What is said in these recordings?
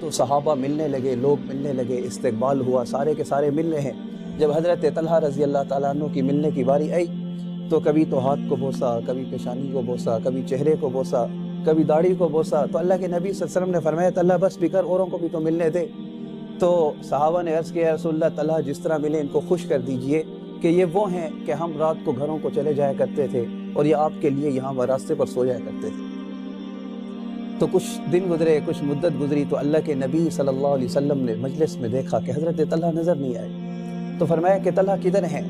تو صحابہ ملنے لگے، لوگ ملنے لگے، استقبال ہوا، سارے کے سارے مل رہے ہیں۔ جب حضرت طلحہ رضی اللہ تعالیٰ عنہ کی ملنے کی باری آئی تو کبھی تو ہاتھ کو بوسا، کبھی پیشانی کو بوسا، کبھی چہرے کو بوسا، کبھی داڑھی کو بوسا۔ تو اللہ کے نبی صلی اللہ علیہ وسلم نے فرمایا طلحہ بس بھی کر، اوروں کو بھی تو ملنے دے۔ تو صحابہ نے عرض کیا یا رسول اللہ طلحہ جس طرح ملے ان کو خوش کر دیجئے کہ یہ وہ ہیں کہ ہم رات کو گھروں کو چلے جایا کرتے تھے اور یہ آپ کے لیے یہاں راستے پر سو جایا کرتے تھے۔ تو کچھ دن گزرے، کچھ مدت گزری تو اللہ کے نبی صلی اللہ علیہ وسلم نے مجلس میں دیکھا کہ حضرت طلحہ نظر نہیں آئے، تو فرمایا کہ طلحہ کدھر ہیں؟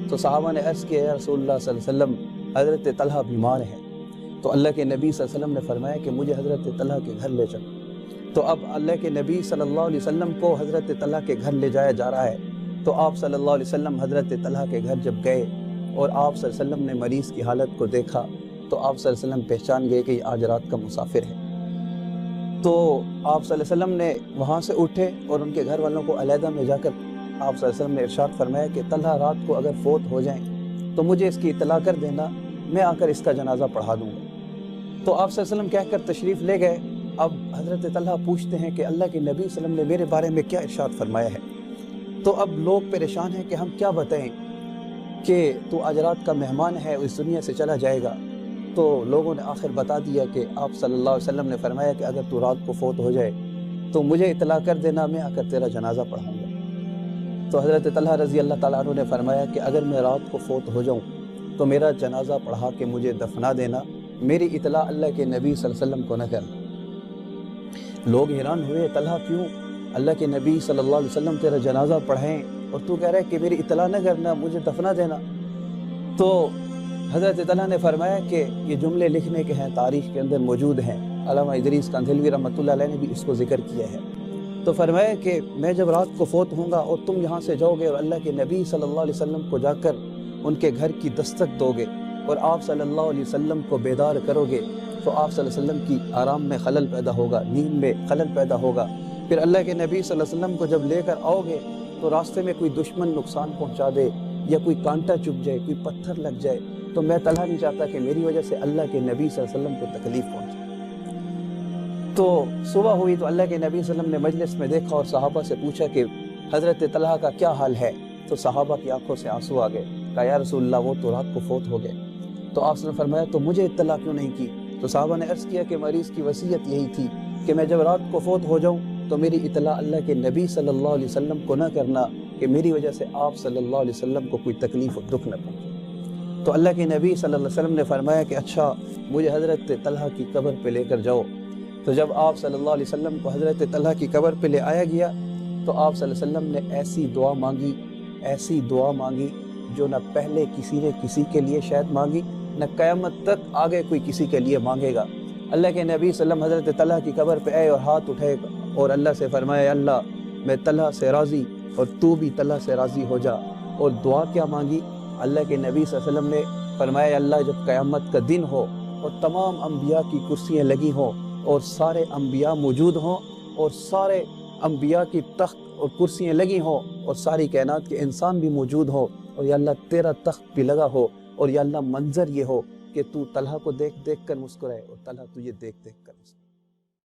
تو صحابہ نے عرض کیا یا رسول اللہ صلی اللہ علیہ وسلم حضرت طلحہ بیمار ہیں۔ تو اللہ کے نبی صلی اللہ علیہ وسلم نے فرمایا کہ مجھے حضرت طلحہ کے گھر لے چلو۔ تو اب اللہ کے نبی صلی اللہ علیہ وسلم کو حضرت طلحہ کے گھر لے جایا جا رہا ہے۔ تو آپ صلی اللہ علیہ وسلم حضرت طلحہ کے گھر جب گئے اور آپ صلی اللہ علیہ وسلم نے مریض کی حالت کو دیکھا تو آپ صلی اللہ علیہ وسلم پہچان گئے کہ یہ آج رات کا مسافر ہے۔ تو آپ صلی اللہ علیہ وسلم نے وہاں سے اٹھے اور ان کے گھر والوں کو علیحدہ میں جا کر آپ صلی اللہ علیہ وسلم نے ارشاد فرمایا کہ طلحہ رات کو اگر فوت ہو جائیں تو مجھے اس کی اطلاع کر دینا، میں آ کر اس کا جنازہ پڑھا دوں گا۔ تو آپ صلی اللہ علیہ وسلم کہہ کر تشریف لے گئے۔ اب حضرت طلحہ پوچھتے ہیں کہ اللہ کے نبی صلی اللہ علیہ وسلم نے میرے بارے میں کیا ارشاد فرمایا ہے؟ تو اب لوگ پریشان ہیں کہ ہم کیا بتائیں کہ تو آج رات کا مہمان ہے، اس دنیا سے چلا جائے گا۔ تو لوگوں نے آخر بتا دیا کہ آپ صلی اللہ علیہ وسلم نے فرمایا کہ اگر تو رات کو فوت ہو جائے تو مجھے اطلاع کر دینا، میں آ کر تیرا جنازہ پڑھاؤں گا۔ تو حضرت طلحہ رضی اللہ تعالیٰ عنہ نے فرمایا کہ اگر میں رات کو فوت ہو جاؤں تو میرا جنازہ پڑھا کے مجھے دفنا دینا، میری اطلاع اللہ کے نبی صلی اللہ علیہ وسلم کو نہ کرنا۔ لوگ حیران ہوئے، طلحہ کیوں؟ اللہ کے نبی صلی اللہ علیہ وسلم تیرا جنازہ پڑھیں اور تو کہہ رہا ہے کہ میری اطلاع نہ کرنا، مجھے دفنا دینا۔ تو حضرت طلحہ نے فرمایا کہ یہ جملے لکھنے کے ہیں، تاریخ کے اندر موجود ہیں، علامہ ادریس کاندھلوی رحمۃ اللہ علیہ نے بھی اس کو ذکر کیا ہے۔ تو فرمایا کہ میں جب رات کو فوت ہوں گا اور تم یہاں سے جاؤ گے اور اللہ کے نبی صلی اللہ علیہ وسلم کو جا کر ان کے گھر کی دستک دو گے اور آپ صلی اللہ علیہ وسلم کو بیدار کرو گے تو آپ صلی اللہ علیہ وسلم کی آرام میں خلل پیدا ہوگا، نیند میں خلل پیدا ہوگا۔ پھر اللہ کے نبی صلی اللہ علیہ وسلم کو جب لے کر آؤ گے تو راستے میں کوئی دشمن نقصان پہنچا دے یا کوئی کانٹا چبھ جائے، کوئی پتھر لگ جائے، تو میں طلحہ نہیں چاہتا کہ میری وجہ سے اللہ کے نبی صلی اللہ علیہ وسلم کو تکلیف پہنچے۔ تو صبح ہوئی تو اللہ کے نبی صلی اللہ علیہ وسلم نے مجلس میں دیکھا اور صحابہ سے پوچھا کہ حضرت طلحہ کا کیا حال ہے؟ تو صحابہ کی آنکھوں سے آنسو آ گئے، کہا یا رسول اللہ وہ تو رات کو فوت ہو گئے۔ تو آپ نے فرمایا تو مجھے اطلاع کیوں نہیں کی؟ تو صحابہ نے عرض کیا کہ مریض کی وصیت یہی تھی کہ میں جب رات کو فوت ہو جاؤں تو میری اطلاع اللہ کے نبی صلی اللہ علیہ وسلم کو نہ کرنا کہ میری وجہ سے آپ صلی اللہ علیہ وسلم کو کوئی تکلیف اور دکھ نہ پہنچے۔ تو اللہ کے نبی صلی اللہ علیہ وسلم نے فرمایا کہ اچھا مجھے حضرت طلحہ کی قبر پہ لے کر جاؤ۔ تو جب آپ صلی اللہ علیہ وسلم کو حضرت طلحہ کی قبر پہ لے آیا گیا تو آپ صلی اللہ علیہ وسلم نے ایسی دعا مانگی جو نہ پہلے کسی نے کسی کے لیے شاید مانگی، نہ قیامت تک آگے کوئی کسی کے لیے مانگے گا۔ اللہ کے نبی صلی اللہ علیہ وسلم حضرت طلحہ کی قبر پہ آئے اور ہاتھ اٹھائے اور اللہ سے فرمایا اللہ میں طلحہ سے راضی اور تو بھی طلحہ سے راضی ہو جا۔ اور دعا کیا مانگی؟ اللہ کے نبی صلی اللہ علیہ وسلم نے فرمایا اللہ جب قیامت کا دن ہو اور تمام انبیاء کی کرسیاں لگی ہوں اور سارے انبیاء موجود ہوں اور سارے انبیاء کی تخت اور کرسیاں لگی ہوں اور ساری کائنات کے انسان بھی موجود ہوں اور یا اللہ تیرا تخت بھی لگا ہو اور یا اللہ منظر یہ ہو کہ تو طلحہ کو دیکھ دیکھ کر مسکرائے اور طلحہ تجھے دیکھ دیکھ کر مسکرائے۔